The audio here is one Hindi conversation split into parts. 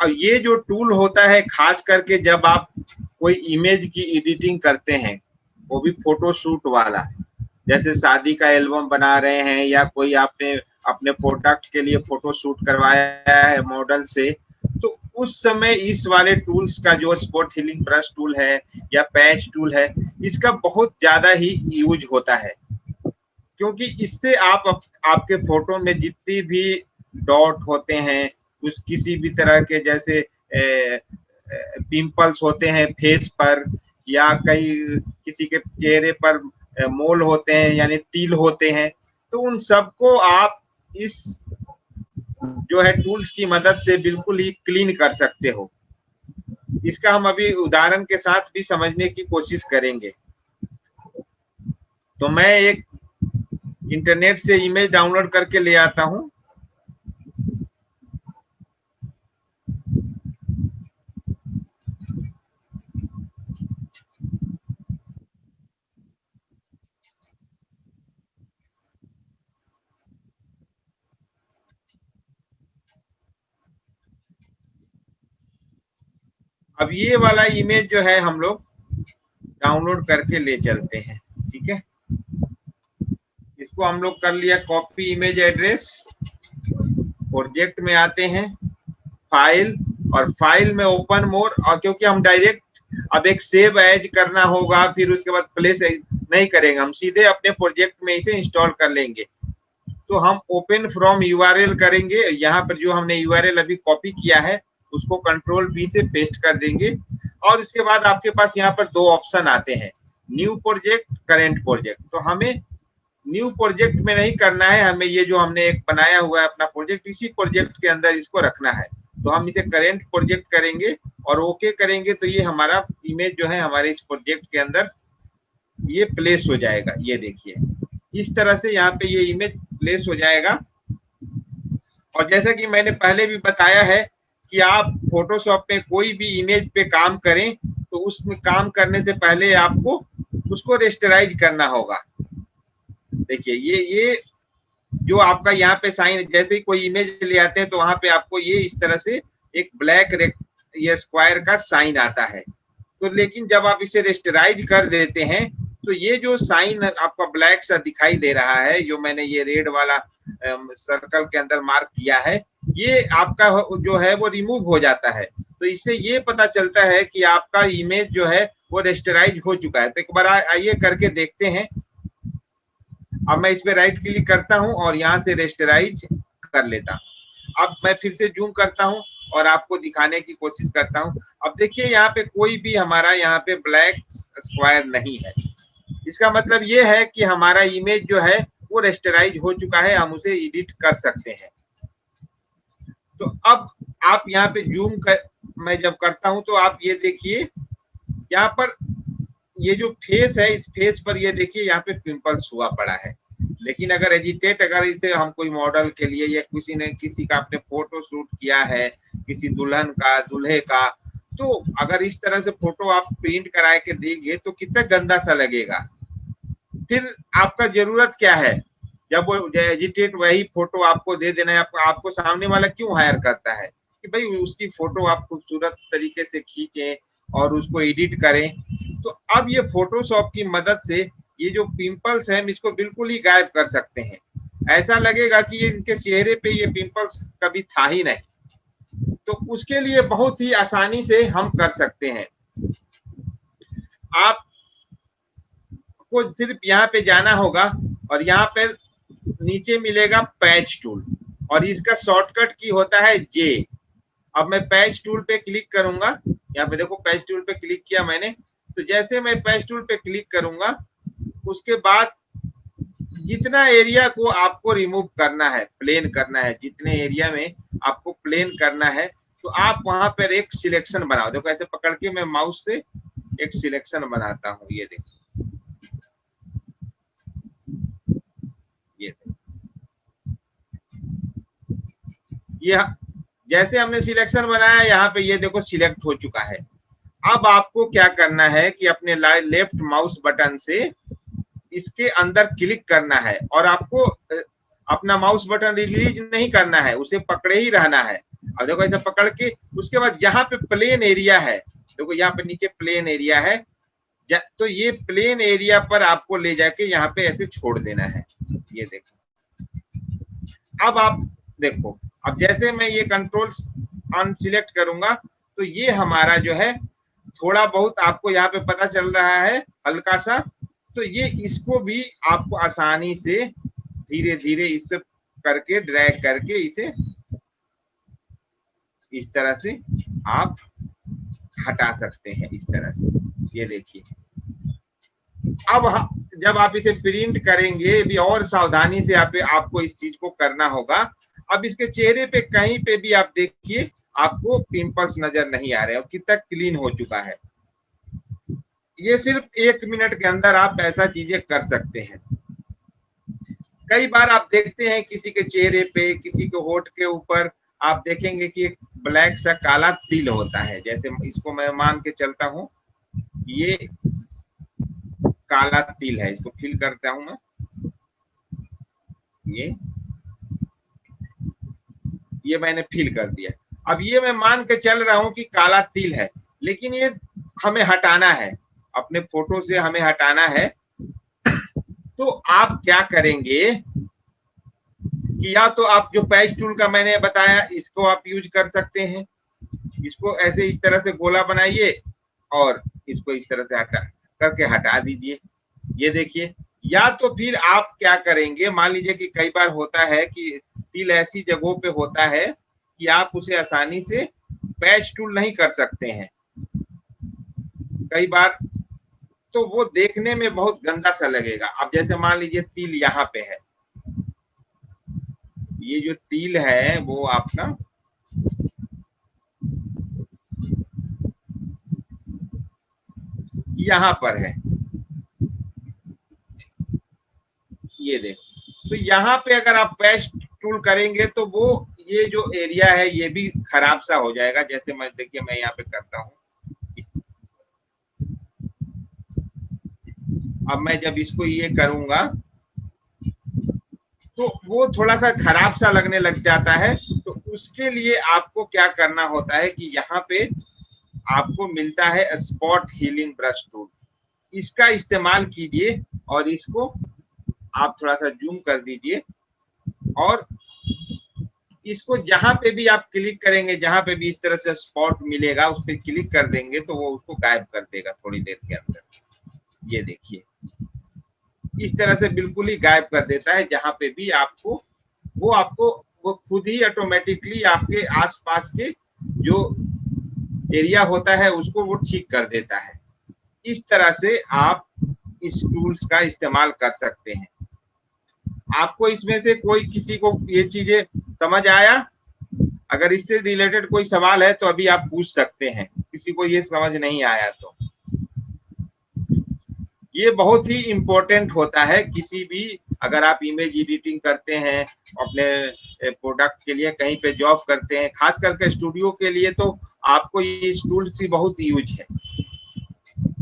अब ये जो टूल होता है खास करके जब आप कोई इमेज की एडिटिंग करते हैं, वो भी फोटो शूट वाला, जैसे शादी का एल्बम बना रहे हैं या कोई आपने अपने प्रोडक्ट के लिए फोटो शूट करवाया है मॉडल से, तो उस समय इस वाले टूल्स का जो स्पॉट हीलिंग ब्रश टूल है या पैच टूल है, इसका बहुत ज्यादा ही यूज होता है, क्योंकि इससे आप आपके फोटो में जितनी भी डॉट होते हैं, उस किसी भी तरह के जैसे पिंपल्स होते हैं फेस पर, या कई किसी के चेहरे पर मोल होते हैं यानी तिल होते हैं, तो उन सबको आप इस जो है टूल्स की मदद से बिल्कुल ही क्लीन कर सकते हो। इसका हम अभी उदाहरण के साथ भी समझने की कोशिश करेंगे। तो मैं एक इंटरनेट से इमेज डाउनलोड करके ले आता हूं। अब ये वाला इमेज जो है हम लोग डाउनलोड करके ले चलते हैं, ठीक है। इसको हम लोग कर लिया कॉपी इमेज एड्रेस, प्रोजेक्ट में आते हैं, फाइल, और फाइल में ओपन मोर, और क्योंकि हम डायरेक्ट अब एक सेव एज करना होगा, फिर उसके बाद प्लेस नहीं करेंगे, हम सीधे अपने प्रोजेक्ट में इसे इंस्टॉल कर लेंगे। तो हम ओपन फ्रॉम यूआरएल करेंगे, यहाँ पर जो हमने यूआरएल अभी कॉपी किया है उसको कंट्रोल V से पेस्ट कर देंगे, और इसके बाद आपके पास यहाँ पर दो ऑप्शन आते हैं, न्यू प्रोजेक्ट, करेंट प्रोजेक्ट। तो हमें न्यू प्रोजेक्ट में नहीं करना है, हमें ये जो हमने एक बनाया हुआ है अपना प्रोजेक्ट, इसी प्रोजेक्ट के अंदर इसको रखना है। तो हम इसे करेंट प्रोजेक्ट करेंगे और ओके करेंगे, तो ये हमारा इमेज जो है हमारे इस प्रोजेक्ट के अंदर ये प्लेस हो जाएगा। ये देखिए इस तरह से यहाँ पे ये इमेज प्लेस हो जाएगा। और जैसा कि मैंने पहले भी बताया है कि आप फोटोशॉप में कोई भी इमेज पे काम करें तो उसमें काम करने से पहले आपको उसको रेस्टराइज करना होगा। देखिए ये जो आपका यहाँ पे साइन, जैसे ही कोई इमेज ले आते हैं तो वहां पे आपको ये इस तरह से एक ब्लैक ये स्क्वायर का साइन आता है। तो लेकिन जब आप इसे रेस्टराइज कर देते हैं तो ये जो साइन आपका ब्लैक सा दिखाई दे रहा है, जो मैंने ये रेड वाला सर्कल के अंदर मार्क किया है, ये आपका जो है वो रिमूव हो जाता है। तो इससे ये पता चलता है कि आपका इमेज जो है वो रेस्टराइज हो चुका है। तो एक बार आइए करके देखते हैं। अब मैं इस पे राइट क्लिक करता हूं और यहाँ से रेस्टराइज कर लेता हूं। अब मैं फिर से जूम करता हूं और आपको दिखाने की कोशिश करता हूं। अब देखिए यहाँ पे कोई भी हमारा यहाँ पे ब्लैक स्क्वायर नहीं है। इसका मतलब ये है कि हमारा इमेज जो है वो रेस्टराइज हो चुका है, हम उसे एडिट कर सकते हैं। तो अब आप यहाँ पे जूम कर मैं जब करता हूं तो आप ये देखिए यहाँ पर ये जो फेस है, इस फेस पर ये देखिए यहाँ पे पिंपल्स हुआ पड़ा है। लेकिन अगर एजिटेट, अगर इसे हम कोई मॉडल के लिए या किसी का आपने फोटो शूट किया है, किसी दुल्हन का, दूल्हे का, तो अगर इस तरह से फोटो आप प्रिंट करा के देंगे तो कितना गंदा सा लगेगा। फिर आपका जरूरत क्या है, जब वो एजिटेट वही फोटो आपको दे देना है, आपको सामने वाला क्यों हायर करता है कि भाई उसकी फोटो आप खूबसूरत तरीके से खींचे और उसको एडिट करें। तो अब ये फोटोशॉप की मदद से ये जो पिंपल्स है, हम इसको बिल्कुल ही गायब कर सकते हैं। ऐसा लगेगा कि ये इनके चेहरे पे ये पिंपल्स कभी था ही नहीं। तो उसके लिए बहुत ही आसानी से हम कर सकते हैं। आपको सिर्फ यहाँ पे जाना होगा और यहाँ पे नीचे मिलेगा पैच टूल, और इसका शॉर्टकट की होता है J। अब मैं पैच टूल पे क्लिक करूंगा, यहाँ पे देखो पैच टूल पे क्लिक किया मैंने। तो जैसे मैं पैच टूल पे क्लिक करूंगा उसके बाद जितना एरिया को आपको रिमूव करना है, प्लेन करना है, जितने एरिया में आपको प्लेन करना है, तो आप वहां पर एक सिलेक्शन बनाओ। देखो ऐसे पकड़ के मैं माउस से एक सिलेक्शन बनाता हूँ। ये देखो, ये जैसे हमने सिलेक्शन बनाया, यहाँ पे ये देखो सिलेक्ट हो चुका है। अब आपको क्या करना है कि अपने लेफ्ट माउस बटन से इसके अंदर क्लिक करना है, और आपको अपना माउस बटन रिलीज नहीं करना है, उसे पकड़े ही रहना है। और देखो ऐसा पकड़ के उसके बाद जहां पे प्लेन एरिया है, देखो यहाँ पे नीचे प्लेन एरिया है, तो ये प्लेन एरिया पर आपको ले जाके यहाँ पे ऐसे छोड़ देना है। ये देखो, अब आप देखो, अब जैसे मैं ये कंट्रोल ऑन सिलेक्ट करूंगा तो ये हमारा जो है थोड़ा बहुत आपको यहाँ पे पता चल रहा है हल्का सा, तो ये इसको भी आपको आसानी से धीरे धीरे इससे करके ड्रैग करके इसे इस तरह से आप हटा सकते हैं, इस तरह से। ये देखिए, अब जब आप इसे प्रिंट करेंगे भी और सावधानी से आपको इस चीज को करना होगा। अब इसके चेहरे पे कहीं पे भी आप देखिए आपको पिंपल्स नजर नहीं आ रहे और कितना क्लीन हो चुका है। ये सिर्फ 1 मिनट के अंदर आप ऐसा चीजें कर सकते हैं। कई बार आप देखते हैं किसी के चेहरे पे, किसी के होठ के ऊपर आप देखेंगे कि एक ब्लैक सा काला तिल होता है। जैसे इसको मैं मान के चलता हूं, ये काला तिल है, इसको फिल करता हूं मैं। ये मैंने फिल कर दिया। अब ये मैं मान के चल रहा हूं कि काला तिल है, लेकिन ये हमें हटाना है, अपने फोटो से हमें हटाना है। तो आप क्या करेंगे कि या तो आप जो पैच टूल का मैंने बताया इसको आप यूज कर सकते हैं। इसको ऐसे इस तरह से गोला बनाइए और इसको इस तरह से हटा दीजिए। ये देखिए, या तो फिर आप क्या करेंगे, मान लीजिए कि कई बार होता है कि तिल ऐसी जगहों पे होता है कि आप उसे आसानी से पैच टूल नहीं कर सकते हैं कई बार, तो वो देखने में बहुत गंदा सा लगेगा। अब जैसे मान लीजिए तिल यहाँ पे है, ये जो तिल है वो आपका यहाँ पर है, ये देखो। तो यहाँ पे अगर आप पैच टूल करेंगे तो वो ये जो एरिया है ये भी खराब सा हो जाएगा। जैसे मैं देखिए मैं यहाँ पे करता हूँ, अब मैं जब इसको ये करूंगा तो वो थोड़ा सा खराब सा लगने लग जाता है। तो उसके लिए आपको क्या करना होता है कि यहाँ पे आपको मिलता है स्पॉट हीलिंग ब्रश टूल, इसका इस्तेमाल कीजिए और इसको आप थोड़ा सा जूम कर दीजिए और इसको जहां पे भी आप क्लिक करेंगे, जहां पे भी इस तरह से स्पॉट मिलेगा उस पर क्लिक कर देंगे तो वो उसको गायब कर देगा थोड़ी देर के अंदर। ये देखिए, इस तरह से बिल्कुल ही गायब कर देता है। जहां पे भी आपको वो खुद ही ऑटोमेटिकली आपके आसपास के जो एरिया होता है उसको वो ठीक कर देता है। इस तरह से आप इस टूल्स का इस्तेमाल कर सकते हैं। आपको इसमें से कोई किसी को ये चीजें समझ आया? अगर इससे रिलेटेड कोई सवाल है तो अभी आप पूछ सकते हैं, किसी को ये समझ नहीं आया तो। ये बहुत ही इम्पोर्टेंट होता है किसी भी, अगर आप इमेज एडिटिंग करते हैं, अपने प्रोडक्ट के लिए कहीं पे जॉब करते हैं, खास करके स्टूडियो के लिए तो आपको ये इस टूल की बहुत यूज है।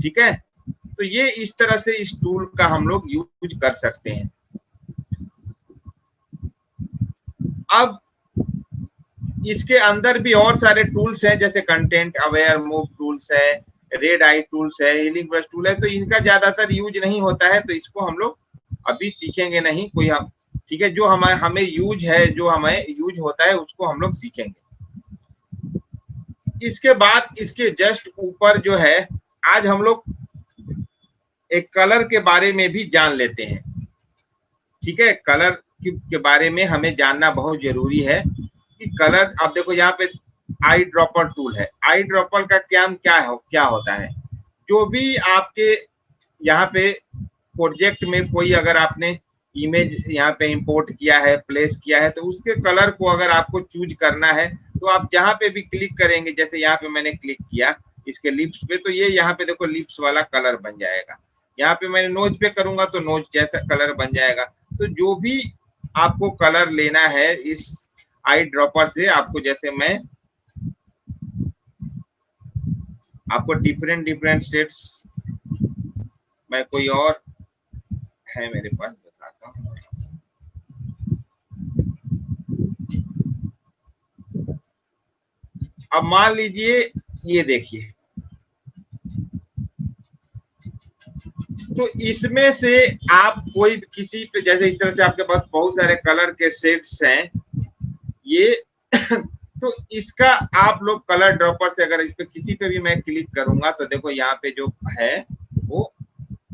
ठीक है, तो ये इस तरह से इस टूल का हम लोग यूज कर सकते हैं। अब इसके अंदर भी और सारे टूल्स हैं, जैसे कंटेंट अवेयर मूव टूल्स है, रेड आई टूल्स है, हीलिंग ब्रश टूल है। तो इनका ज्यादातर यूज नहीं होता है, तो इसको हम लोग अभी सीखेंगे नहीं कोई हम। ठीक है, जो हमें यूज है, जो हमें यूज होता है उसको हम लोग सीखेंगे। इसके बाद इसके जस्ट ऊपर जो है, आज हम लोग एक कलर के बारे में भी जान लेते हैं। ठीक है, कलर के बारे में हमें जानना बहुत जरूरी है कि कलर, आप देखो यहाँ पे आई ड्रॉपर टूल है। आई ड्रॉपर का क्या होता है, जो भी आपके यहाँ पे प्रोजेक्ट में कोई अगर आपने इमेज यहाँ पे इंपोर्ट किया है, प्लेस किया है, तो उसके कलर को अगर आपको चूज करना है तो आप जहाँ पे भी क्लिक करेंगे, जैसे यहाँ पे मैंने क्लिक किया इसके लिप्स पे, तो ये यहाँ पे देखो लिप्स वाला कलर बन जाएगा। यहाँ पे मैंने नोज पे करूंगा तो नोज जैसा कलर बन जाएगा। तो जो भी आपको कलर लेना है इस आई ड्रॉपर से, आपको जैसे मैं आपको डिफरेंट डिफरेंट शेड्स, मैं कोई और है मेरे पास बताता हूँ। अब मान लीजिए ये देखिए, तो इसमें से आप कोई किसी पे, जैसे इस तरह से आपके पास बहुत सारे कलर के सेट्स हैं ये तो इसका आप लोग कलर ड्रॉपर से अगर इस पे किसी पे भी मैं क्लिक करूंगा तो देखो यहाँ पे जो है वो,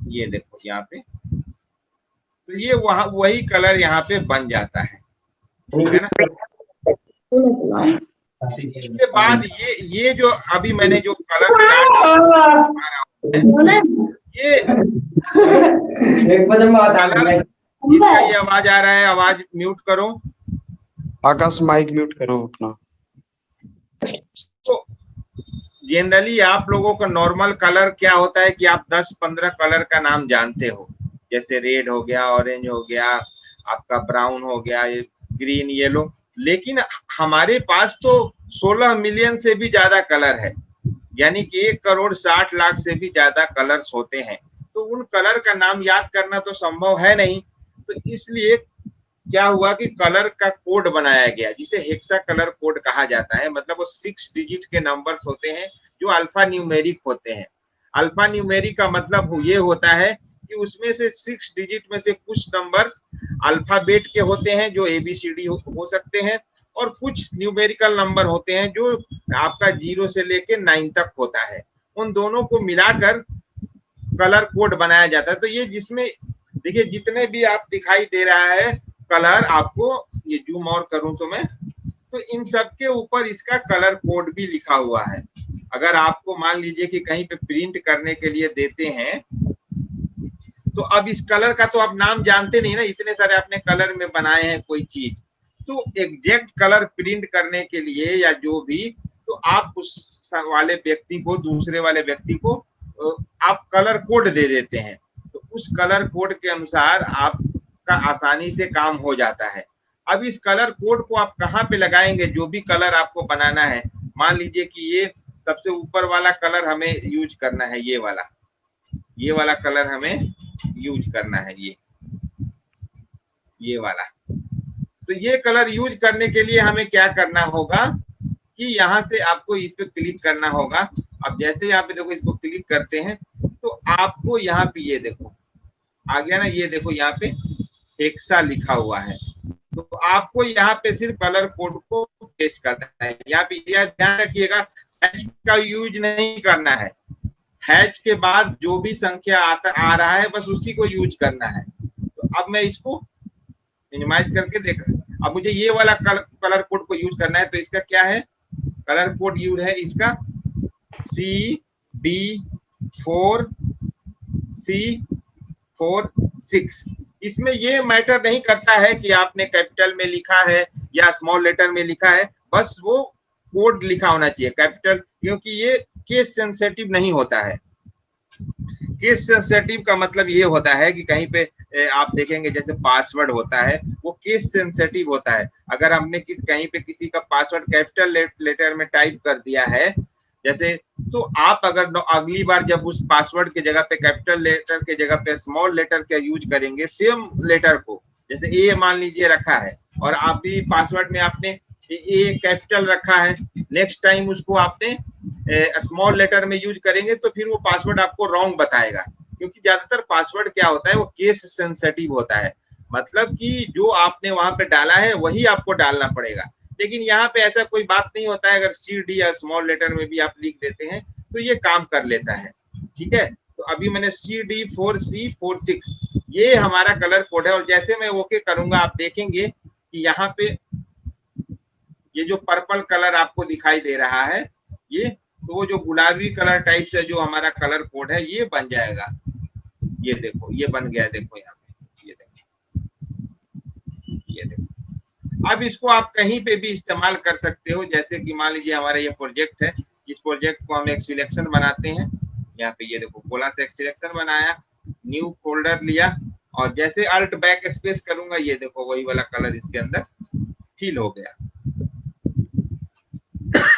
ये देखो यहाँ पे, तो ये वहां वही कलर यहाँ पे बन जाता है, ठीक है ना। इसके बाद ये जो अभी मैंने जो कलर चार्ट है, ये कलर, इसका ये आवाज आ रहा है, आवाज म्यूट करो। आकाश माइक म्यूट करो अपना। तो जनरली आप लोगों का नॉर्मल कलर क्या होता है कि आप 10-15 कलर का नाम जानते हो, जैसे रेड हो गया, ऑरेंज हो गया, आपका ब्राउन हो गया, ग्रीन, येलो। लेकिन हमारे पास तो 16 मिलियन से भी ज्यादा कलर है, यानी कि 1,60,00,000 से भी ज्यादा कलर्स होते हैं। तो उन कलर का नाम याद करना तो संभव है नहीं, तो इसलिए क्या हुआ कि कलर का कोड बनाया गया जिसे हेक्सा कलर कोड कहा जाता है। मतलब वो 6 डिजिट के नंबर्स होते हैं जो अल्फा न्यूमेरिक होते हैं। अल्फा न्यूमेरिक का मतलब ये होता है कि उसमें से 6 डिजिट में से कुछ नंबर्स अल्फाबेट के होते हैं जो ABCD हो सकते हैं, और कुछ न्यूमेरिकल नंबर होते हैं जो आपका 0 से लेके 9 तक होता है। उन दोनों को मिलाकर कलर कोड बनाया जाता है। तो ये जिसमें देखिए जितने भी आप दिखाई दे रहा है कलर, आपको ये जूम और करूं तो मैं, तो इन सब के ऊपर इसका कलर कोड भी लिखा हुआ है। अगर आपको मान लीजिए कि कहीं पे प्रिंट करने के लिए देते हैं, तो अब इस कलर का तो आप नाम जानते नहीं ना, इतने सारे आपने कलर में बनाए हैं कोई चीज, तो एग्जैक्ट कलर प्रिंट करने के लिए या जो भी, तो आप उस वाले व्यक्ति को, दूसरे वाले व्यक्ति को आप कलर कोड दे देते हैं, तो उस कलर कोड के अनुसार आपका आसानी से काम हो जाता है। अब इस कलर कोड को आप कहाँ पे लगाएंगे, जो भी कलर आपको बनाना है, मान लीजिए कि ये सबसे ऊपर वाला कलर हमें यूज करना है, ये वाला कलर हमें यूज करना है, ये वाला। तो ये कलर यूज करने के लिए हमें क्या करना होगा कि यहाँ से आपको इस पे क्लिक करना होगा। अब जैसे यहाँ पे देखो इसको क्लिक करते हैं तो आपको यहाँ पे ये देखो आ गया ना, ये देखो यहाँ पे हेक्सा लिखा हुआ है। तो आपको यहाँ पे सिर्फ कलर कोड को पेस्ट करना है। यहाँ पे यह ध्यान रखिएगा हैश का यूज नहीं करना है, हैश के बाद जो भी संख्या आ रहा है बस उसी को यूज करना है। तो अब मैं इसको मिनिमाइज करके देख, अब मुझे ये वाला कलर कोड को यूज करना है, तो इसका क्या है, कलर कोड यूज है इसका CD4C46। इसमें ये मैटर नहीं करता है कि आपने कैपिटल में लिखा है या स्मॉल लेटर में लिखा है, बस वो कोड लिखा होना चाहिए कैपिटल, क्योंकि ये केस सेंसिटिव नहीं होता है। केस सेंसिटिव का मतलब ये होता है कि कहीं पे आप देखेंगे जैसे पासवर्ड होता है वो केस सेंसिटिव होता है। अगर हमने कहीं पे किसी का पासवर्ड कैपिटल लेटर में टाइप कर दिया है जैसे, तो आप अगर अगली बार जब उस पासवर्ड की जगह पे कैपिटल लेटर के जगह पे स्मॉल लेटर का यूज करेंगे, सेम लेटर को, जैसे ए मान लीजिए रखा है और आप भी पासवर्ड में आपने ए कैपिटल रखा है, नेक्स्ट टाइम उसको आपने स्मॉल लेटर में यूज करेंगे तो फिर वो पासवर्ड आपको रॉन्ग बताएगा, क्योंकि ज्यादातर पासवर्ड क्या होता है वो केस सेंसिटिव होता है। मतलब कि जो आपने वहां पे डाला है वही आपको डालना पड़ेगा। लेकिन यहाँ पे ऐसा कोई बात नहीं होता है, अगर CD या स्मॉल लेटर में भी आप लिख देते हैं तो ये काम कर लेता है, ठीक है। तो अभी मैंने CD4C46 ये हमारा कलर कोड है, और जैसे मैं ओके करूंगा आप देखेंगे कि यहाँ पे ये जो पर्पल कलर आपको दिखाई दे रहा है, ये तो वो जो गुलाबी कलर टाइप से जो हमारा कलर कोड है ये बन जाएगा। ये देखो ये बन गया, देखो यहाँ पे, ये देखो। अब इसको आप कहीं पे भी इस्तेमाल कर सकते हो, जैसे कि मान लीजिए हमारा ये प्रोजेक्ट है, इस प्रोजेक्ट को हम एक सिलेक्शन बनाते हैं, यहाँ पे ये देखो खोला से एक सिलेक्शन बनाया, न्यू फोल्डर लिया, और जैसे अल्ट बैक स्पेस करूंगा ये देखो वही वाला कलर इसके अंदर फिल हो गया।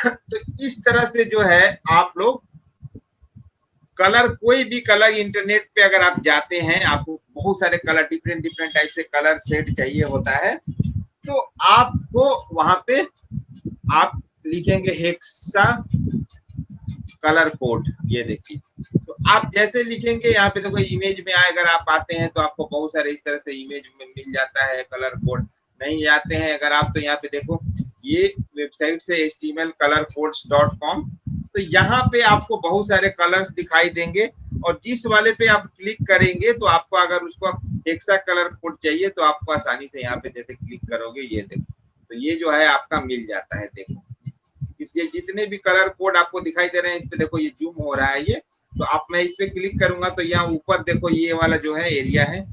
तो इस तरह से जो है आप लोग कलर, कोई भी कलर इंटरनेट पे अगर आप जाते हैं, आपको बहुत सारे कलर डिफरेंट टाइप से कलर सेट चाहिए होता है, तो आपको वहां पे आप लिखेंगे हेक्सा कलर कोड। ये देखिए, तो आप जैसे लिखेंगे यहाँ पे देखो इमेज में अगर आप आते हैं तो आपको बहुत सारे इस तरह से इमेज में मिल जाता है कलर कोड। नहीं आते हैं अगर आप तो यहाँ पे देखो ये वेबसाइट से htmlcolorcodes.com, तो यहाँ पे आपको बहुत सारे कलर्स दिखाई देंगे और जिस वाले पे आप क्लिक करेंगे तो आपको अगर उसको हेक्सा कलर कोड चाहिए तो आपको आसानी से यहाँ पे जैसे क्लिक करोगे ये देखो, तो ये जो है आपका मिल जाता है। देखो इसलिए जितने भी कलर कोड आपको दिखाई दे रहे हैं इस पे देखो ये जूम हो रहा है ये, तो आप मैं इस पे क्लिक करूंगा तो यहाँ ऊपर देखो ये वाला जो है एरिया है,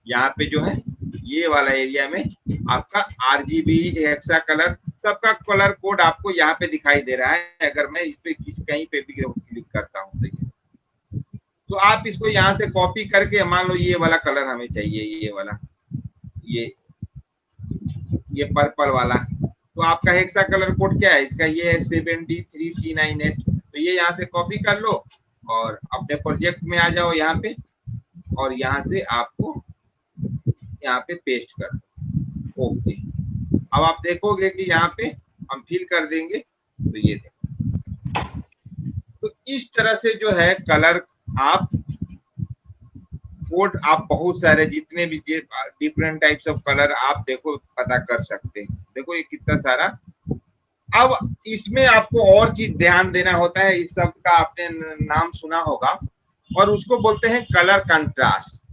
यहाँ पे जो है ये वाला एरिया में आपका RGB हेक्सा कलर सबका कलर कोड आपको यहाँ पे दिखाई दे रहा है। अगर मैं इस पे कहीं पे भी क्लिक करता हूँ तो तो आप इसको यहाँ से कॉपी करके मान लो ये वाला कलर हमें चाहिए, ये वाला ये पर्पल वाला, तो आपका हेक्सा कलर कोड क्या है इसका, ये है 703C98। तो ये यहाँ से कॉपी कर लो और अपने प्रोजेक्ट में आ जाओ यहाँ पे और यहाँ से आपको यहाँ पे पेस्ट कर दो। ओके, अब आप देखोगे कि यहाँ पे हम फिल कर देंगे तो ये देखो, तो इस तरह से जो है कलर आप कोड आप बहुत सारे जितने भी डिफरेंट टाइप्स ऑफ कलर आप देखो पता कर सकते हैं। देखो ये कितना सारा। अब इसमें आपको और चीज ध्यान देना होता है, इस सब का आपने नाम सुना होगा और उसको बोलते हैं कलर कंट्रास्ट।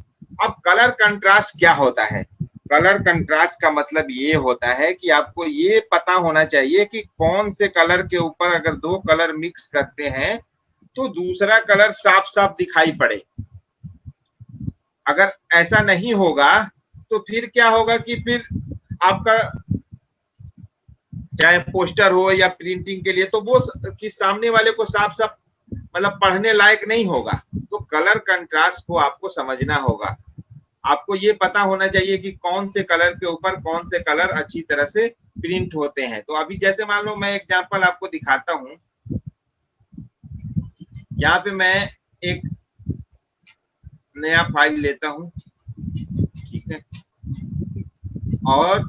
अब कलर कंट्रास्ट क्या होता है? कलर कंट्रास्ट का मतलब ये होता है कि आपको ये पता होना चाहिए कि कौन से कलर के ऊपर अगर दो कलर मिक्स करते हैं तो दूसरा कलर साफ साफ दिखाई पड़े। अगर ऐसा नहीं होगा तो फिर क्या होगा कि फिर आपका चाहे पोस्टर हो या प्रिंटिंग के लिए तो वो कि सामने वाले को साफ साफ मतलब पढ़ने लायक नहीं होगा। तो कलर कंट्रास्ट को आपको समझना होगा, आपको ये पता होना चाहिए कि कौन से कलर के ऊपर कौन से कलर अच्छी तरह से प्रिंट होते हैं। तो अभी जैसे मान लो मैं एग्जांपल आपको दिखाता हूं, यहाँ पे मैं एक नया फाइल लेता हूं, ठीक है, और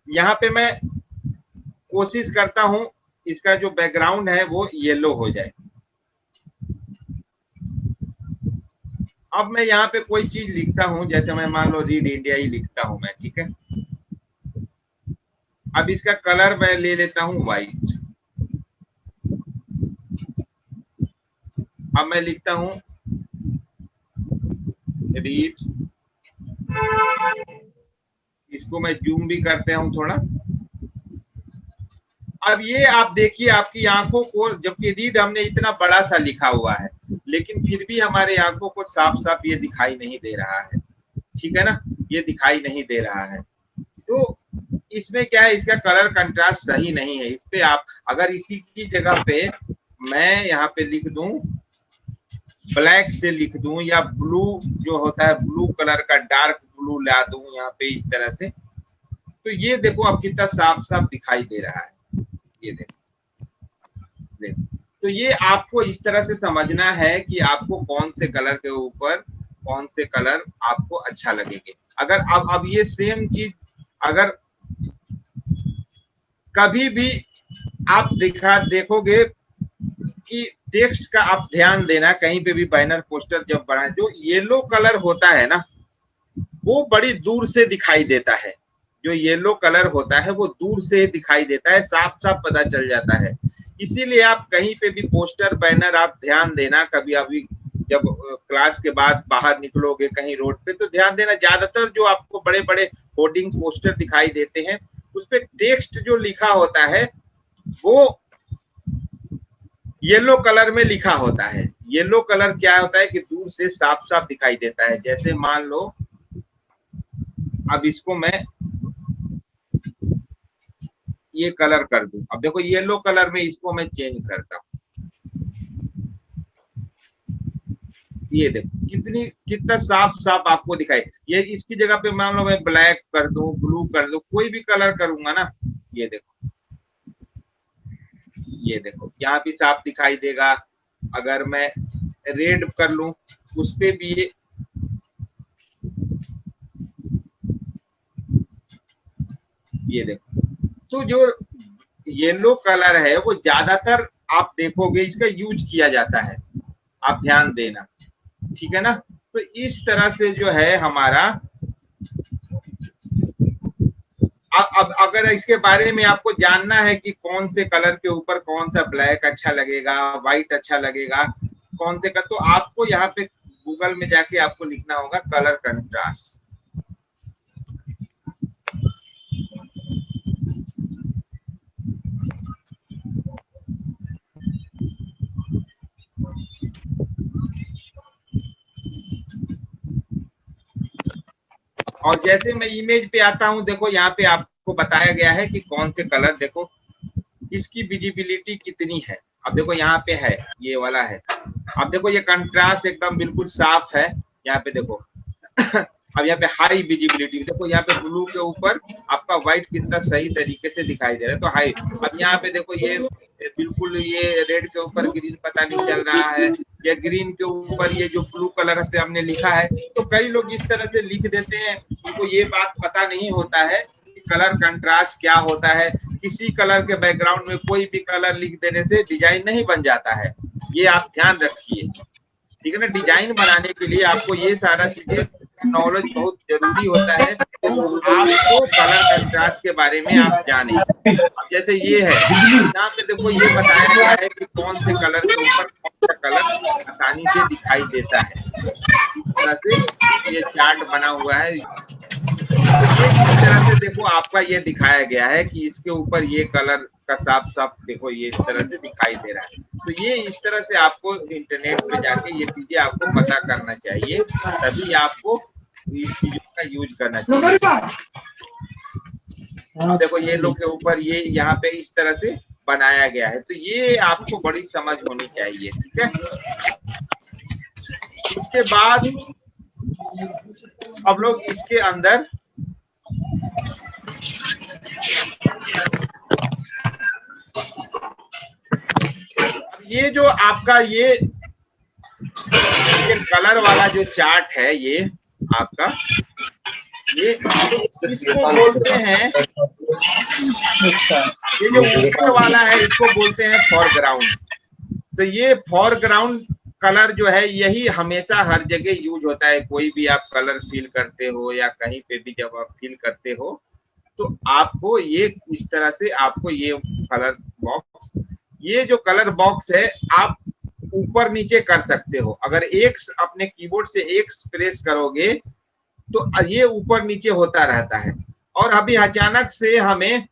यहाँ पे मैं कोशिश करता हूं इसका जो बैकग्राउंड है वो येलो हो जाए। अब मैं यहाँ पे कोई चीज लिखता हूं, जैसे मैं मान लो रीड इंडिया ही लिखता हूं मैं, ठीक है। अब इसका कलर मैं ले लेता हूं व्हाइट। अब मैं लिखता हूं रीड, इसको मैं जूम भी करते हूं थोड़ा। अब ये आप देखिए आपकी आंखों को, जबकि रीड हमने इतना बड़ा सा लिखा हुआ है लेकिन फिर भी हमारे आंखों को साफ साफ ये दिखाई नहीं दे रहा है, ठीक है ना, ये दिखाई नहीं दे रहा है। तो इसमें क्या है, इसका कलर कंट्रास्ट सही नहीं है। इस पे आप अगर इसी की जगह पे मैं यहाँ पे लिख दूं, ब्लैक से लिख दूं या ब्लू जो होता है ब्लू कलर का डार्क ब्लू ला दूं यहाँ पे इस तरह से, तो ये देखो अब कितना साफ साफ दिखाई दे रहा है। ये देखो, तो ये आपको इस तरह से समझना है कि आपको कौन से कलर के ऊपर कौन से कलर आपको अच्छा लगेंगे। अगर अब ये सेम चीज अगर कभी भी आप देखोगे कि टेक्स्ट का आप ध्यान देना, कहीं पे भी बैनर पोस्टर जब बनाए, जो येलो कलर होता है ना वो बड़ी दूर से दिखाई देता है। जो येलो कलर होता है वो दूर से दिखाई देता है, साफ साफ पता चल जाता है। इसीलिए आप कहीं पे भी पोस्टर बैनर आप ध्यान देना, कभी अभी जब क्लास के बाद बाहर निकलोगे कहीं रोड पे तो ध्यान देना, ज्यादातर जो आपको बड़े बड़े होर्डिंग पोस्टर दिखाई देते हैं उस पे टेक्स्ट जो लिखा होता है वो येलो कलर में लिखा होता है। येलो कलर क्या होता है कि दूर से साफ साफ दिखाई देता है। जैसे मान लो अब इसको मैं ये कलर कर दूं, अब देखो येलो कलर में इसको मैं चेंज करता हूं, ये देखो कितना साफ साफ आपको दिखाई। ये इसकी जगह पे मान लो मैं ब्लैक कर दूं, ब्लू कर दूं, कोई भी कलर करूंगा ना, ये देखो यहाँ भी साफ दिखाई देगा। अगर मैं रेड कर लूं उस पे भी ये देखो, तो जो येलो कलर है वो ज्यादातर आप देखोगे इसका यूज किया जाता है, आप ध्यान देना, ठीक है ना। तो इस तरह से जो है हमारा, अब अगर इसके बारे में आपको जानना है कि कौन से कलर के ऊपर कौन सा ब्लैक अच्छा लगेगा, व्हाइट अच्छा लगेगा, कौन से का, तो आपको यहाँ पे गूगल में जाके आपको लिखना होगा कलर कंट्रास्ट। और जैसे मैं इमेज पे आता हूँ, देखो यहाँ पे आपको बताया गया है कि कौन से कलर, देखो इसकी विजिबिलिटी कितनी है। अब देखो यहाँ पे है, ये वाला है, अब देखो ये कंट्रास्ट एकदम बिल्कुल साफ है, यहाँ पे देखो अब यहाँ पे हाई विजिबिलिटी, देखो यहाँ पे ब्लू के ऊपर आपका व्हाइट कितना सही तरीके से दिखाई दे रहा है, तो हाई। अब यहाँ पे देखो ये बिल्कुल, ये रेड के ऊपर ग्रीन पता नहीं चल रहा है, या ग्रीन के ऊपर ये जो ब्लू कलर से हमने लिखा है। तो कई लोग इस तरह से लिख देते हैं, उनको ये बात पता नहीं होता है कि कलर कंट्रास्ट क्या होता है। किसी कलर के बैकग्राउंड में कोई भी कलर लिख देने से डिजाइन नहीं बन जाता है, ये आप ध्यान रखिए, ठीक है ना। डिजाइन बनाने के लिए आपको ये सारा चीजें नॉलेज बहुत जरूरी होता है, तो आपको कलर कंट्रास्ट के बारे में आप जाने। अब जैसे ये है, यहाँ पे देखो ये बताया गया है कि कौन से कलर के ऊपर कौन सा कलर आसानी से दिखाई देता है। इस तरह से ये चार्ट बना हुआ है, तो ये इस तरह से देखो आपका ये दिखाया गया है कि इसके ऊपर ये कलर का साफ साफ देखो ये इस तरह से दिखाई दे रहा है। तो ये इस तरह से आपको इंटरनेट पे जाके ये चीजें आपको पता करना चाहिए, तभी आपको इस चीजों का यूज करना चाहिए। देखो ये लोग के ऊपर ये यहाँ पे इस तरह से बनाया गया है, तो ये आपको बड़ी समझ होनी चाहिए, ठीक है। इसके बाद अब लोग इसके अंदर ये जो आपका ये कलर वाला जो चार्ट है, ये आपका ये इसको बोलते हैं, ये जो ऊपर वाला है इसको बोलते हैं फॉरग्राउंड। तो ये फॉरग्राउंड कलर जो है यही हमेशा हर जगह यूज होता है। कोई भी आप कलर फील करते हो या कहीं पे भी जब आप फील करते हो, तो आपको ये इस तरह से आपको ये कलर बॉक्स, ये जो कलर बॉक्स है आप ऊपर नीचे कर सकते हो। अगर एक अपने कीबोर्ड से एक प्रेस करोगे तो ये ऊपर नीचे होता रहता है। और अभी अचानक से हमें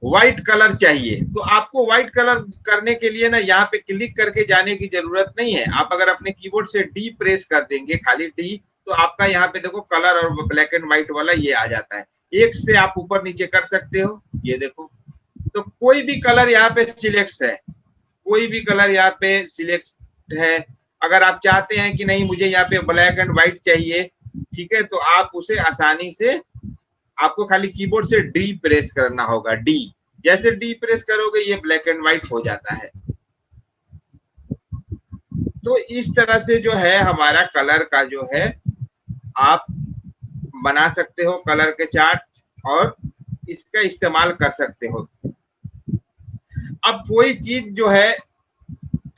व्हाइट कलर चाहिए, तो आपको व्हाइट कलर करने के लिए ना यहाँ पे क्लिक करके जाने की जरूरत नहीं है। आप अगर अपने कीबोर्ड से डी प्रेस कर देंगे, खाली डी, तो आपका यहाँ पे देखो कलर और ब्लैक एंड व्हाइट वाला ये आ जाता है। एक से आप ऊपर नीचे कर सकते हो, ये देखो। तो कोई भी कलर यहाँ पे सिलेक्ट है, कोई भी कलर यहाँ पे सिलेक्ट है। अगर आप चाहते हैं कि नहीं मुझे यहाँ पे ब्लैक एंड व्हाइट चाहिए, ठीक है, तो आप उसे आसानी से, आपको खाली कीबोर्ड से डी प्रेस करना होगा, डी। जैसे डी प्रेस करोगे ये ब्लैक एंड व्हाइट हो जाता है। तो इस तरह से जो है हमारा कलर का जो है आप बना सकते हो कलर के चार्ट, और इसका इस्तेमाल कर सकते हो। अब कोई चीज जो है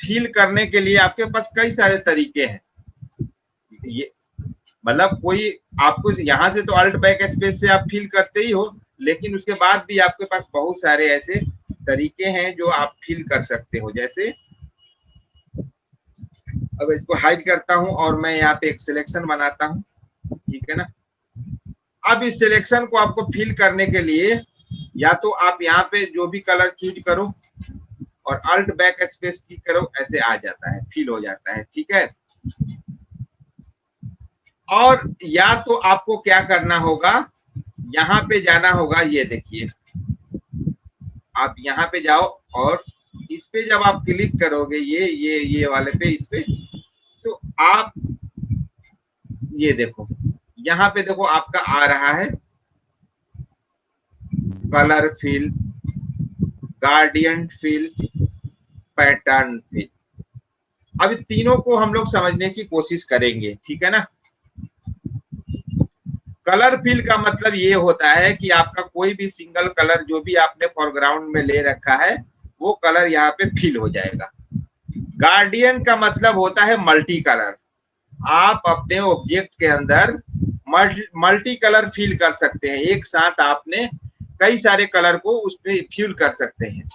फील करने के लिए आपके पास कई सारे तरीके हैं। ये मतलब कोई आपको यहाँ से तो अल्ट बैक स्पेस से आप फील करते ही हो, लेकिन उसके बाद भी आपके पास बहुत सारे ऐसे तरीके हैं जो आप फील कर सकते हो। जैसे अब इसको हाइड करता हूं और मैं यहाँ पे एक सिलेक्शन बनाता हूं, ठीक है ना। अब इस सिलेक्शन को आपको फील करने के लिए या तो आप यहाँ पे जो भी कलर चूज करो और अल्ट बैक स्पेस की करो, ऐसे आ जाता है, फील हो जाता है, ठीक है। और या तो आपको क्या करना होगा, यहाँ पे जाना होगा, ये देखिए आप यहाँ पे जाओ और इस पे जब आप क्लिक करोगे ये वाले पे, इस पे, तो आप ये देखो यहाँ पे देखो आपका आ रहा है colour fill, gradient fill, pattern fill. अब तीनों को हम लोग समझने की कोशिश करेंगे, ठीक है ना। कलर फिल का मतलब ये होता है कि आपका कोई भी सिंगल कलर जो भी आपने फोरग्राउंड में ले रखा है वो कलर यहाँ पे फिल हो जाएगा। गार्डियन का मतलब होता है मल्टी कलर। आप अपने ऑब्जेक्ट के अंदर मल्टी कलर फिल कर सकते हैं, एक साथ आपने कई सारे कलर को उसमें फिल कर सकते हैं।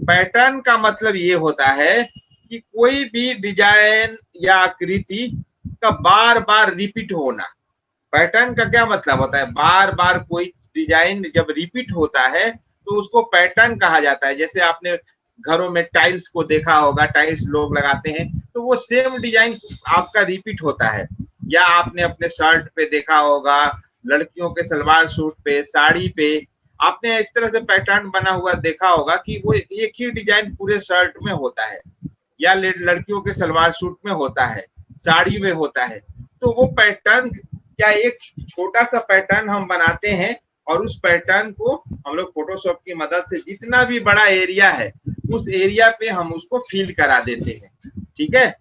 पैटर्न का मतलब ये होता है कि कोई भी डिजाइन या आकृति का बार बार रिपीट होना। पैटर्न का क्या मतलब होता है? बार बार कोई डिजाइन जब रिपीट होता है तो उसको पैटर्न कहा जाता है। जैसे आपने घरों में टाइल्स को देखा होगा, टाइल्स लोग लगाते हैं तो वो सेम डिजाइन आपका रिपीट होता है। या आपने अपने शर्ट पे देखा होगा, लड़कियों के सलवार सूट पे, साड़ी पे आपने इस तरह से पैटर्न बना हुआ देखा होगा कि वो एक ही डिजाइन पूरे शर्ट में होता है या लड़कियों के सलवार सूट में होता है, साड़ी में होता है। तो वो पैटर्न क्या, एक छोटा सा पैटर्न हम बनाते हैं और उस पैटर्न को हम लोग फोटोशॉप की मदद से जितना भी बड़ा एरिया है उस एरिया पे हम उसको फिल करा देते हैं। ठीक है,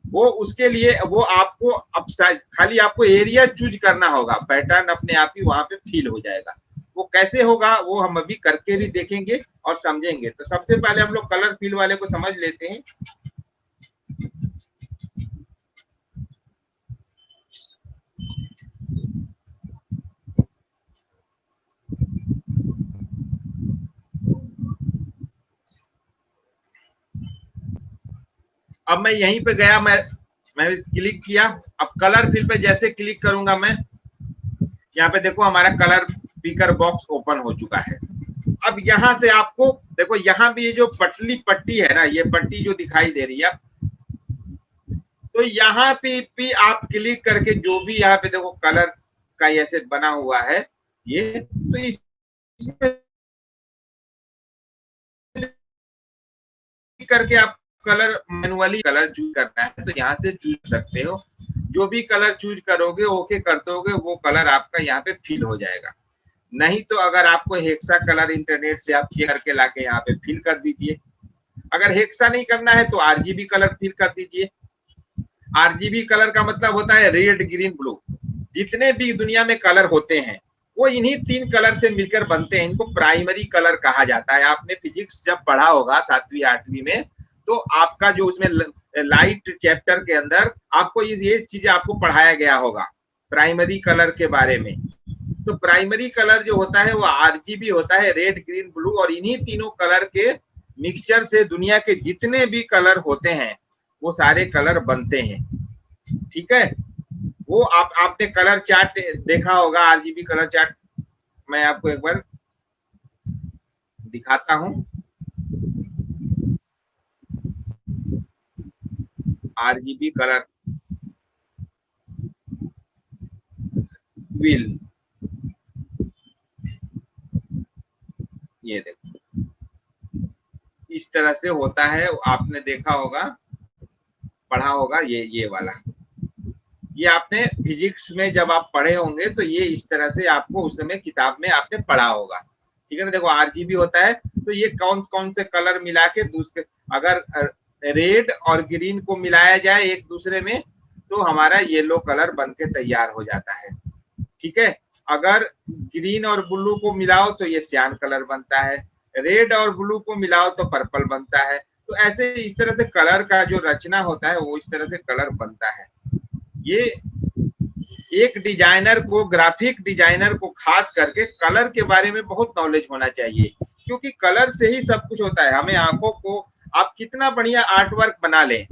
वो उसके लिए वो आपको अब खाली आपको एरिया चूज करना होगा, पैटर्न अपने आप ही वहां पे फिल हो जाएगा। वो कैसे होगा वो हम अभी करके भी देखेंगे और समझेंगे। तो सबसे पहले हम लोग कलर फिल वाले को समझ लेते हैं। अब मैं यहीं पे गया, मैं क्लिक किया। अब कलर फिल पे जैसे क्लिक करूंगा मैं, यहाँ पे देखो हमारा कलर पिकर बॉक्स ओपन हो चुका है। अब यहाँ से आपको देखो, यहाँ भी ये जो पतली पट्टी है ना, ये पट्टी जो दिखाई दे रही है, तो यहाँ पे भी आप क्लिक करके जो भी यहाँ पे देखो कलर का ऐसे बना हुआ है ये, तो इस करके आप कलर मैनुअली कलर चूज करना है तो यहाँ से चूज सकते हो। जो भी कलर चूज करोगे, ओके कर दोगे, वो कलर आपका यहाँ पे फिल हो जाएगा। नहीं तो अगर आपको हेक्सा कलर इंटरनेट से आप चेक करके लाके यहाँ पे फिल कर दीजिए। अगर हेक्सा नहीं करना है तो आरजीबी कलर फिल कर दीजिए। आरजीबी कलर का मतलब होता है रेड, ग्रीन, ब्लू। जितने भी दुनिया में कलर होते हैं वो इन्हीं 3 कलर से मिलकर बनते हैं। इनको प्राइमरी कलर कहा जाता है। आपने फिजिक्स जब पढ़ा होगा 7वीं 8वीं में, तो आपका जो उसमें लाइट चैप्टर के अंदर आपको ये चीजें आपको पढ़ाया गया होगा प्राइमरी कलर के बारे में। तो प्राइमरी कलर जो होता है वो आरजीबी होता है, रेड, ग्रीन, ब्लू। और इन्हीं तीनों कलर के मिक्सचर से दुनिया के जितने भी कलर होते हैं वो सारे कलर बनते हैं। ठीक है, वो आपने कलर चार्ट देखा होगा, आरजीबी कलर चार्ट। मैं आपको एक बार दिखाता हूं। आरजीबी कलर व्हील, ये देखो इस तरह से होता है। आपने देखा होगा, पढ़ा होगा ये वाला। ये आपने फिजिक्स में जब आप पढ़े होंगे तो ये इस तरह से आपको उस समय किताब में आपने पढ़ा होगा। ठीक है ना, देखो आरजीबी होता है तो ये कौन कौन से कलर मिला के दूसरे, अगर रेड और ग्रीन को मिलाया जाए एक दूसरे में तो हमारा येलो कलर बन के तैयार हो जाता है। ठीक है, अगर ग्रीन और ब्लू को मिलाओ तो ये सियान कलर बनता है, रेड और ब्लू को मिलाओ तो पर्पल बनता है। तो ऐसे इस तरह से कलर का जो रचना होता है वो इस तरह से कलर बनता है। ये एक डिजाइनर को, ग्राफिक डिजाइनर को खास करके कलर के बारे में बहुत नॉलेज होना चाहिए, क्योंकि कलर से ही सब कुछ होता है। हमें आंखों को, आप कितना बढ़िया आर्ट वर्क बना लें,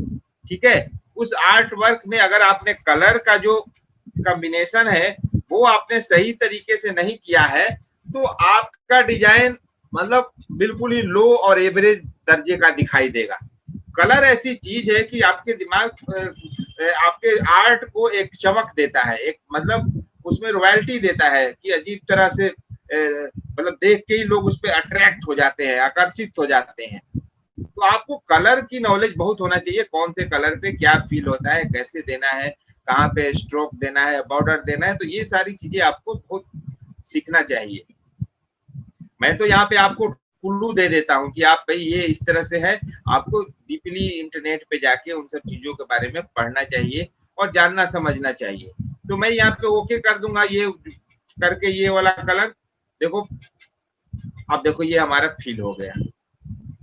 ठीक है, उस आर्ट वर्क में अगर आपने कलर का जो कॉम्बिनेशन है वो आपने सही तरीके से नहीं किया है तो आपका डिजाइन मतलब बिल्कुल ही लो और एवरेज दर्जे का दिखाई देगा। कलर ऐसी चीज है कि आपके दिमाग, आपके आर्ट को एक चमक देता है, एक मतलब उसमें रॉयल्टी देता है कि अजीब तरह से मतलब देख के ही लोग उस पर अट्रैक्ट हो जाते हैं, आकर्षित हो जाते हैं। तो आपको कलर की नॉलेज बहुत होना चाहिए, कौन से कलर पे क्या फील होता है, कैसे देना है, कहाँ पे स्ट्रोक देना है, बॉर्डर देना है। तो ये सारी चीजें आपको बहुत सीखना चाहिए। मैं तो यहाँ पे आपको कुल्लू दे देता हूँ कि आप भाई ये इस तरह से है, आपको डीपली इंटरनेट पे जाके उन सब चीजों के बारे में पढ़ना चाहिए और जानना समझना चाहिए। तो मैं यहाँ पे ओके कर दूंगा ये करके, ये वाला कलर देखो, अब देखो ये हमारा फिल हो गया।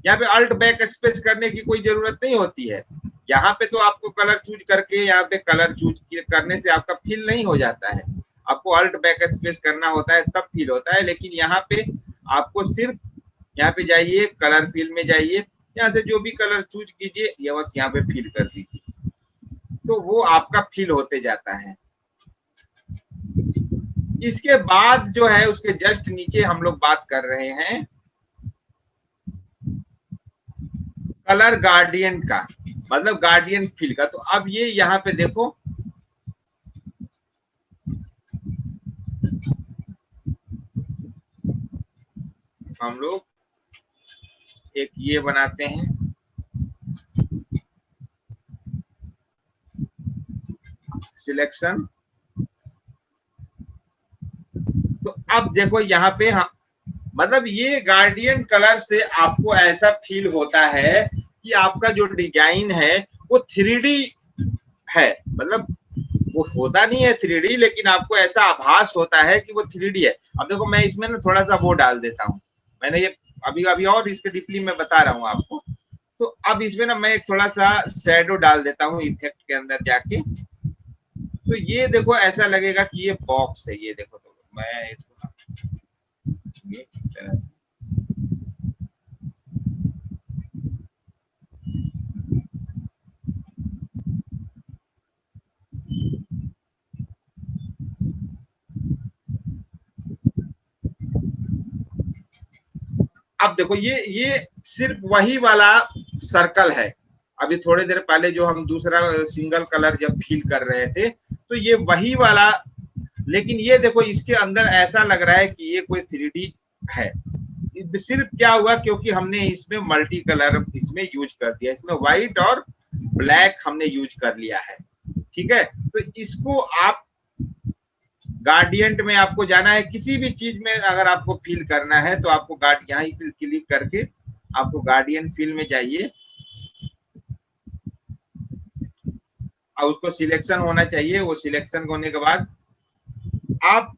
यहाँ पे अल्ट बैक स्पेस करने की कोई जरूरत नहीं होती है। यहाँ पे तो आपको कलर चूज करके यहाँ पे कलर चूज करने से आपका फिल नहीं हो जाता है, आपको अल्ट बैक स्पेस करना होता है तब फिल होता है। लेकिन यहाँ पे आपको सिर्फ यहाँ पे जाइए, कलर फिल में जाइए, यहाँ से जो भी कलर चूज कीजिए, ये बस यहाँ पे फिल कर दीजिए, तो वो आपका फिल होते जाता है। इसके बाद जो है उसके जस्ट नीचे हम लोग बात कर रहे हैं कलर गार्डियन का, मतलब गार्डियन फिल का। तो अब ये यहाँ पे देखो, हम लोग एक ये बनाते हैं, सिलेक्शन। तो अब देखो यहाँ पे मतलब ये गार्डियन कलर से आपको ऐसा फील होता है कि आपका जो डिजाइन है वो 3D है, मतलब वो होता नहीं है 3D, लेकिन आपको ऐसा आभास होता है कि वो 3D है। अब देखो मैं इसमें ना थोड़ा सा वो डाल देता हूँ, मैंने ये अभी अभी और इसके डीपली में बता रहा हूँ आपको। तो अब इसमें ना मैं थोड़ा सा शैडो डाल देता हूँ इफेक्ट के अंदर जाके, तो ये देखो ऐसा लगेगा कि ये बॉक्स है। ये देखो, तो मैं इसको ये इस तरह से, अब देखो ये सिर्फ वही वाला सर्कल है। अभी थोड़ी देर पहले जो हम दूसरा सिंगल कलर जब फिल कर रहे थे, तो ये वही वाला, लेकिन ये देखो इसके अंदर ऐसा लग रहा है कि ये कोई 3D है। सिर्फ क्या हुआ, क्योंकि हमने इसमें मल्टी कलर इसमें यूज कर दिया, इसमें व्हाइट और ब्लैक हमने यूज कर लिया है, ठीक है। तो इसको आप गार्डियंट में आपको जाना है, किसी भी चीज में अगर आपको फिल करना है तो आपको यहाँ पे क्लिक करके आपको गार्डियन फिल में जाइए और उसको सिलेक्शन होना चाहिए। वो सिलेक्शन होने के बाद आप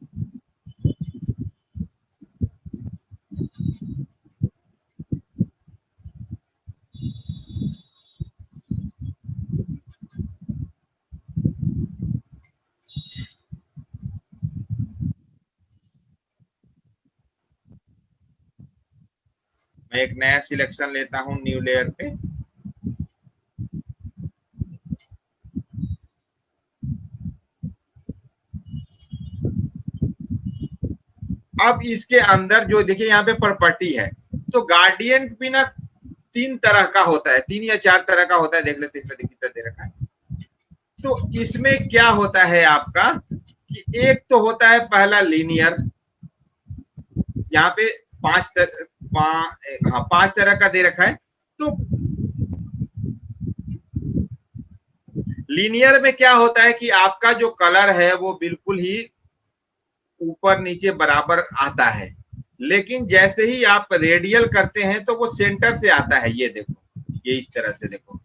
मैं एक नया सिलेक्शन लेता हूं न्यू लेयर पे, अब इसके अंदर जो देखिए यहाँ पे प्रॉपर्टी है, तो गार्डियन भी ना 3 तरह का होता है, 3 या 4 तरह का होता है, देख लेते इसमें कितना दे रखा है। तो इसमें क्या होता है आपका कि एक तो होता है पहला लीनियर, यहाँ पे 5 तरह का दे रखा है। तो लीनियर में क्या होता है कि आपका जो कलर है वो बिल्कुल ही ऊपर नीचे बराबर आता है, लेकिन जैसे ही आप रेडियल करते हैं तो वो सेंटर से आता है। ये देखो, ये इस तरह से देखो,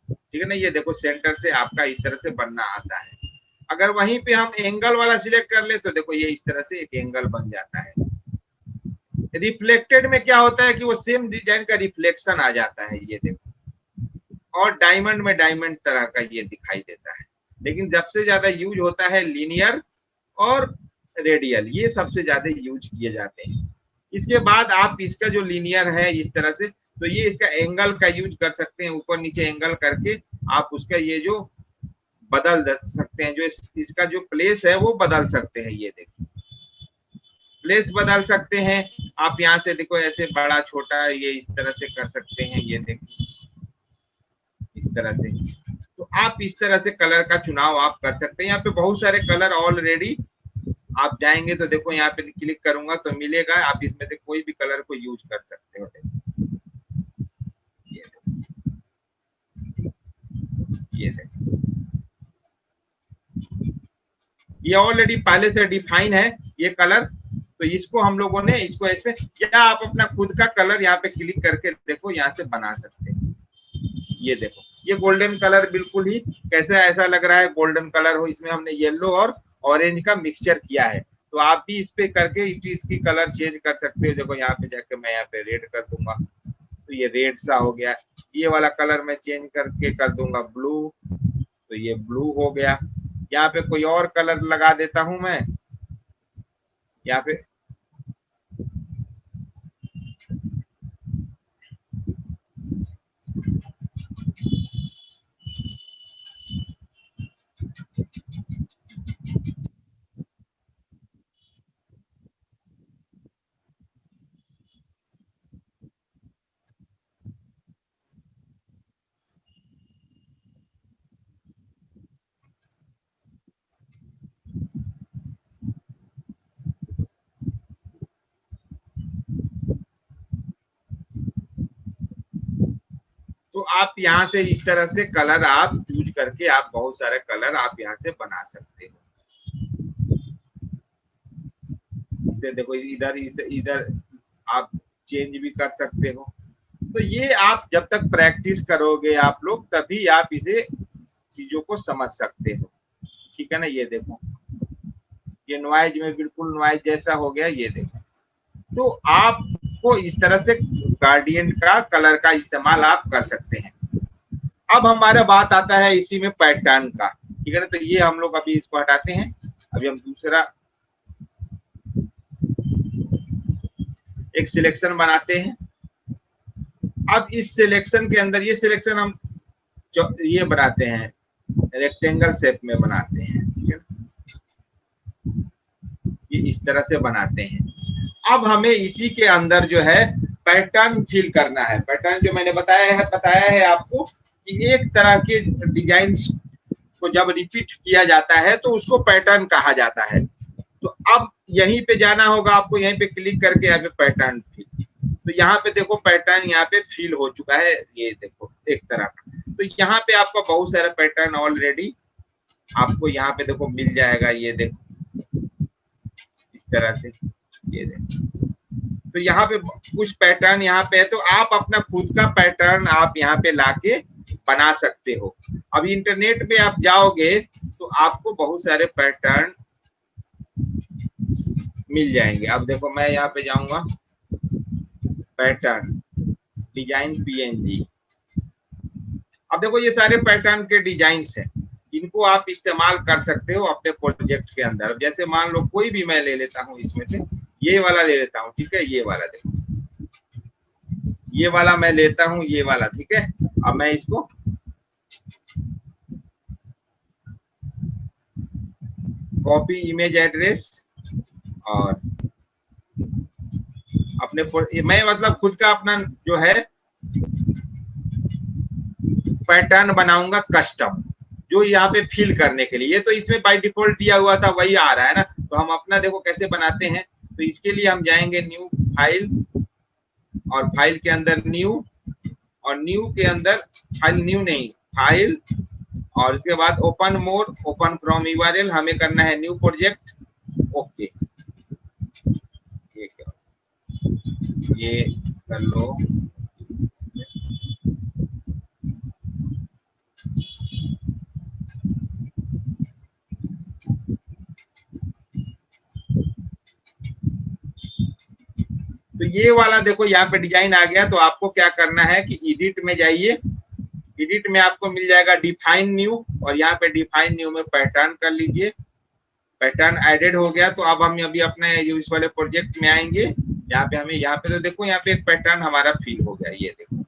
ठीक है ना, ये देखो सेंटर से आपका इस तरह से बनना आता है। अगर वहीं पे हम एंगल वाला सिलेक्ट कर ले तो देखो ये इस तरह से एक एंगल बन जाता है। रिफ्लेक्टेड में क्या होता है कि वो सेम डिजाइन का रिफ्लेक्शन आ जाता है, ये देखो। और डायमंड में डायमंड तरह का ये दिखाई देता है। लेकिन सबसे ज्यादा यूज होता है लीनियर और रेडियल, ये सबसे ज्यादा यूज किए जाते हैं। इसके बाद आप इसका जो लीनियर है इस तरह से, तो ये इसका एंगल का यूज कर सकते हैं, ऊपर नीचे एंगल करके आप उसका ये जो बदल सकते हैं, जो इसका जो प्लेस है वो बदल सकते हैं। ये देखिए प्लेस बदल सकते हैं आप, यहाँ से देखो ऐसे बड़ा छोटा ये इस तरह से कर सकते हैं। ये देखिए इस तरह से, तो आप इस तरह से कलर का चुनाव आप कर सकते हैं। यहाँ पे बहुत सारे कलर ऑलरेडी आप जाएंगे तो देखो यहाँ पे क्लिक करूंगा तो मिलेगा, आप इसमें से कोई भी कलर को यूज कर सकते हो। ये देखो, ये ऑलरेडी पहले से डिफाइन है ये कलर, तो इसको हम लोगों ने इसको ऐसे, या आप अपना खुद का कलर यहाँ पे क्लिक करके देखो यहाँ से बना सकते हैं। ये देखो ये गोल्डन कलर बिल्कुल ही कैसे ऐसा लग रहा है गोल्डन कलर हो, इसमें हमने येलो और ऑरेंज का मिक्सचर किया है। तो आप भी इस पे करके इसकी कलर चेंज कर सकते हो। देखो यहाँ पे जाके मैं यहाँ पे रेड कर दूंगा तो ये रेड सा हो गया। ये वाला कलर मैं चेंज करके कर दूंगा ब्लू, तो ये ब्लू हो गया। यहाँ पे कोई और कलर लगा देता हूं मैं यहाँ पे। तो आप यहाँ से इस तरह से कलर आप चूज करके आप बहुत सारे कलर आप यहाँ से बना सकते हो। इसे देखो इधर इधर आप चेंज भी कर सकते हो। तो ये आप जब तक प्रैक्टिस करोगे आप लोग तभी आप इसे चीजों को समझ सकते हो, ठीक है ना। ये देखो ये नॉइज में बिल्कुल नॉइज जैसा हो गया, ये देखो। तो आपको इस तरह से ग्रेडिएंट का कलर का इस्तेमाल आप कर सकते हैं। अब हमारा बात आता है इसी में पैटर्न का, ठीक है ना। तो ये हम लोग अभी इसको हटाते हैं। अभी हम दूसरा एक सिलेक्शन बनाते हैं। अब इस सिलेक्शन के अंदर ये सिलेक्शन हम ये बनाते हैं रेक्टेंगल शेप में बनाते हैं, ठीक है। ये इस तरह से बनाते हैं। अब हमें इसी के अंदर जो है पैटर्न फिल करना है। पैटर्न जो मैंने बताया है आपको कि एक तरह के डिजाइन को जब रिपीट किया जाता है तो उसको पैटर्न कहा जाता है। तो अब यहीं पे जाना होगा आपको, यहीं पे क्लिक करके यहाँ पे पैटर्न फिल। तो यहाँ पे देखो पैटर्न यहाँ पे फिल हो चुका है, ये देखो एक तरह का। तो यहाँ पे आपका बहुत सारा पैटर्न ऑलरेडी आपको यहाँ पे देखो मिल जाएगा। ये देखो इस तरह से, ये देखो। तो यहाँ पे कुछ पैटर्न यहाँ पे है, तो आप अपना खुद का पैटर्न आप यहाँ पे लाके बना सकते हो। अब इंटरनेट पे आप जाओगे तो आपको बहुत सारे पैटर्न मिल जाएंगे। अब देखो मैं यहाँ पे जाऊंगा पैटर्न डिजाइन पीएनजी। अब देखो ये सारे पैटर्न के डिजाइन्स हैं, इनको आप इस्तेमाल कर सकते हो अपने प्रोजेक्ट के अंदर। जैसे मान लो कोई भी मैं ले लेता हूँ इसमें से, ये वाला ले लेता हूँ, ठीक है। ये वाला देखो, ये वाला मैं लेता हूँ, ये वाला, ठीक है। अब मैं इसको कॉपी इमेज एड्रेस और अपने मैं मतलब खुद का अपना जो है पैटर्न बनाऊंगा कस्टम, जो यहाँ पे फिल करने के लिए। ये तो इसमें बाय डिफॉल्ट दिया हुआ था वही आ रहा है ना। तो हम अपना देखो कैसे बनाते हैं। तो इसके लिए हम जाएंगे न्यू फाइल, और फाइल के अंदर न्यू, और न्यू के अंदर फाइल न्यू नहीं फाइल, और इसके बाद open more, open from URL, हमें करना है न्यू प्रोजेक्ट। ओके ये कर लो। तो ये वाला देखो यहाँ पे डिजाइन आ गया। तो आपको क्या करना है कि एडिट में जाइए, एडिट में आपको मिल जाएगा डिफाइन न्यू, और यहाँ पे डिफाइन न्यू में पैटर्न कर लीजिए। पैटर्न एडेड हो गया। तो अब हम अभी अपने इस वाले प्रोजेक्ट में आएंगे। यहाँ पे हमें यहाँ पे तो देखो यहाँ पे एक पैटर्न हमारा फिल हो गया। ये देखो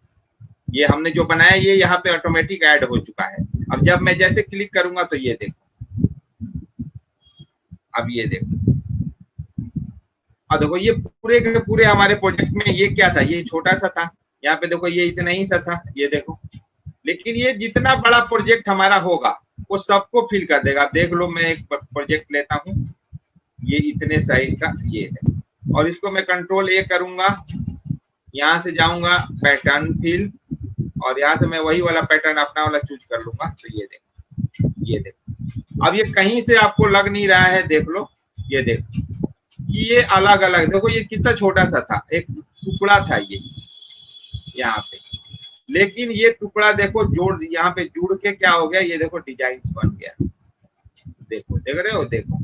ये हमने जो बनाया ये यहाँ पे ऑटोमेटिक ऐड हो चुका है। अब जब मैं जैसे क्लिक करूंगा तो ये देखो, अब ये देखो, अब देखो ये पूरे के पूरे हमारे प्रोजेक्ट में ये क्या था, ये छोटा सा था। यहाँ पे देखो ये इतना ही सा था, ये देखो। लेकिन ये जितना बड़ा प्रोजेक्ट हमारा होगा वो सबको फिल कर देगा। आप देख लो, मैं एक प्रोजेक्ट लेता हूँ, ये इतने साइज का ये है, और इसको मैं कंट्रोल ए करूंगा, यहाँ से जाऊंगा पैटर्न फिल, और यहाँ से मैं वही वाला पैटर्न अपना वाला चूज कर लूंगा। तो ये देखो, ये देखो, अब ये कहीं से आपको लग नहीं रहा है, देख लो, ये देखो ये अलग अलग, देखो ये कितना छोटा सा था, एक टुकड़ा था ये यहाँ पे, लेकिन ये टुकड़ा देखो जोड़ यहाँ पे जुड़ के क्या हो गया, ये देखो डिजाइन बन गया। देखो, देख रहे हो, देखो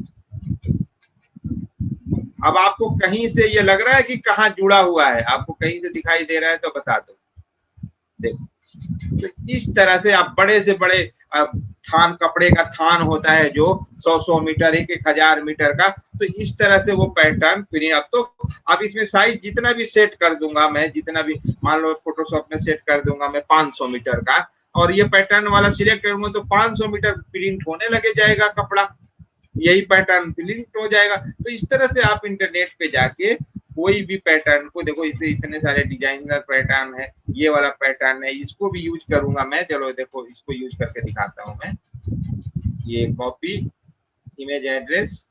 अब आपको कहीं से ये लग रहा है कि कहाँ जुड़ा हुआ है, आपको कहीं से दिखाई दे रहा है तो बता दो। देखो, तो इस तरह से आप बड़े से बड़े थान, कपड़े का थान होता है जो 100 मीटर, 1000 मीटर का, तो इस तरह से वो पैटर्न प्रिंट। अब तो अब इसमें साइज जितना भी सेट कर दूंगा मैं, जितना भी मान लो फोटोशॉप में सेट कर दूंगा मैं 500 मीटर का, और ये पैटर्न वाला सिलेक्ट करूंगा तो 500 मीटर प्रिंट होने लगे जाएगा कपड़ा, यही पैटर्न प्रिंट हो जाएगा। तो इस तरह से आप इंटरनेट पे जाके कोई भी पैटर्न को देखो, इससे इतने सारे डिजाइनर पैटर्न है, ये वाला पैटर्न है, इसको भी यूज करूंगा मैं। चलो देखो, इसको यूज करके दिखाता हूं मैं। ये कॉपी इमेज एड्रेस,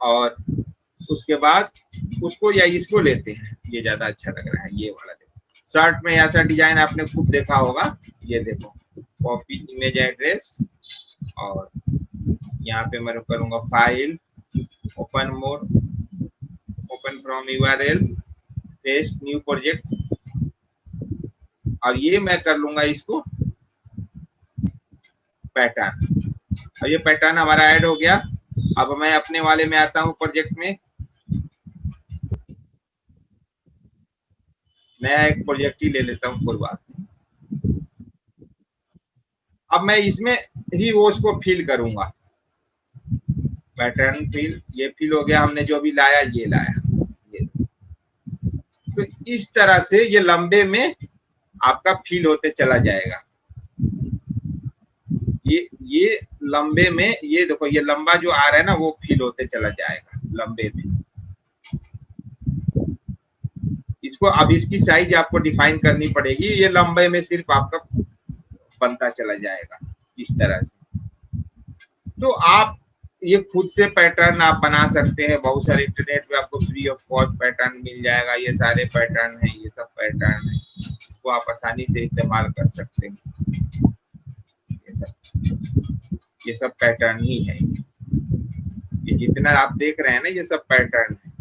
और उसके बाद उसको या इसको लेते हैं, ये ज्यादा अच्छा लग रहा है, ये वाला। देखो शर्ट में ऐसा डिजाइन आपने खूब देखा होगा। ये देखो, कॉपी इमेज एड्रेस, और यहाँ पे मैं करूंगा file, open more, open from URL, paste new project, और ये मैं कर लूंगा इसको पैटर्न। और ये पैटर्न हमारा ऐड हो गया। अब मैं अपने वाले में आता हूँ, प्रोजेक्ट में नया एक प्रोजेक्ट ही ले लेता हूँ, कोई बात नहीं। अब मैं इसमें ही वो उसको फिल करूंगा, पैटर्न फिल, ये फिल हो गया, हमने जो भी लाया ये लाया, ये। तो इस तरह से ये लंबे में आपका फिल होते चला जाएगा। ये लंबे में, ये देखो, ये लंबा जो आ रहा है ना, वो फिल होते चला जाएगा लंबे में। इसको अब इसकी साइज आपको डिफाइन करनी पड़ेगी, ये लंबे में सिर्फ आपका बनता चला जाएगा इस तरह से। तो आप ये खुद से पैटर्न आप बना सकते हैं, बहुत सारे इंटरनेट पे आपको फ्री ऑफ कॉस्ट पैटर्न मिल जाएगा। ये सारे पैटर्न है, ये सब पैटर्न है, इसको आप आसानी से इस्तेमाल कर सकते हैं। ये सब पैटर्न ही है, ये जितना आप देख रहे हैं ना, ये सब पैटर्न है।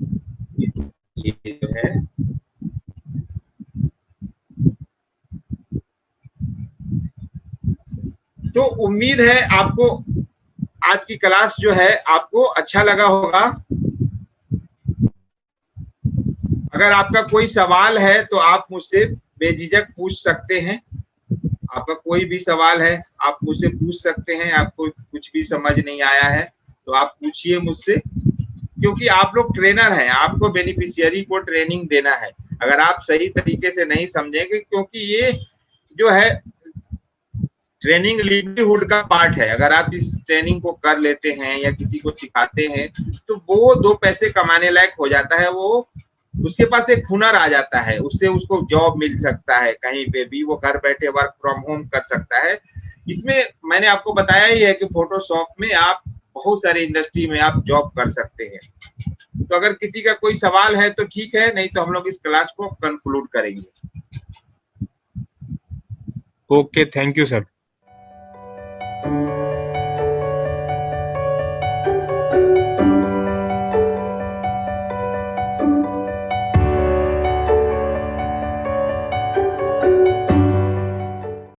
ये जो है तो उम्मीद है आपको आज की क्लास जो है आपको अच्छा लगा होगा। अगर आपका कोई सवाल है तो आप मुझसे बेझिझक पूछ सकते हैं। आपका कोई भी सवाल है आप मुझसे पूछ सकते हैं। आपको कुछ भी समझ नहीं आया है तो आप पूछिए मुझसे, क्योंकि आप लोग ट्रेनर हैं, आपको बेनिफिशियरी को ट्रेनिंग देना है। अगर आप सही तरीके से नहीं समझेंगे, क्योंकि ये जो है ट्रेनिंग लिवलीहुड का पार्ट है। अगर आप इस ट्रेनिंग को कर लेते हैं या किसी को सिखाते हैं तो वो 2 पैसे कमाने लायक हो जाता है, वो उसके पास एक हुनर आ जाता है, उससे उसको जॉब मिल सकता है, कहीं पे भी वो घर बैठे वर्क फ्रॉम होम कर सकता है। इसमें मैंने आपको बताया ही है कि फोटोशॉप में आप बहुत सारे इंडस्ट्री में आप जॉब कर सकते हैं। तो अगर किसी का कोई सवाल है तो ठीक है, नहीं तो हम लोग इस क्लास को कंक्लूड करेंगे। Okay, thank you sir.